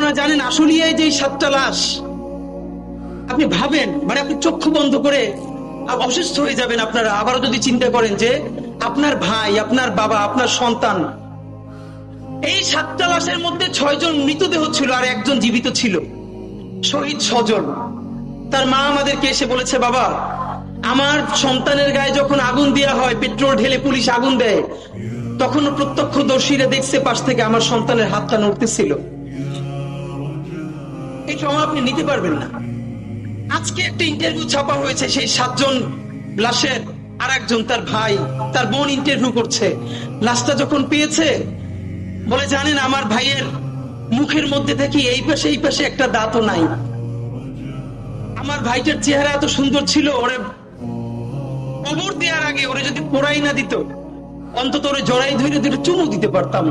আপনারা জানেন আশুলিয়ায় যে 7টা লাশ, আপনি ভাবেন, মানে আপনি চক্ষু বন্ধ করে অসুস্থ হয়ে যাবেন। আপনারা আবারও যদি চিন্তা করেন যে আপনার ভাই, আপনার বাবা, আপনার সন্তান, এই 7টা লাশের মধ্যে 6 জন মৃতদেহ ছিল আর একজন জীবিত ছিল, শহীদ স্বজন। তার মা আমাদেরকে এসে বলেছে, বাবা, আমার সন্তানের গায়ে যখন আগুন দেওয়া হয়, পেট্রোল ঢেলে পুলিশ আগুন দেয়, তখন প্রত্যক্ষদর্শীরা দেখছে পাশ থেকে আমার সন্তানের হাতটা নড়তেছিল। এই সময় আপনি নিতে পারবেন না। আজকে একটা ইন্টারভিউ ছাপা হয়েছে, সেই 7 জন লাশের আর একজন তার ভাই, তার বোন ইন্টারভিউ করছে। লাশটা যখন পেয়েছে, বলে, জানেন আমার ভাইয়ের মুখের মধ্যে থেকে এই পাশে একটা দাঁতও নাই। আমার ভাইটার চেহারা এত সুন্দর ছিল, ওরে কবর দেওয়ার আগে ওরে যদি পোড়াই না দিত, অন্তত ওরে জড়াই ধরে দুটো চুমু দিতে পারতাম।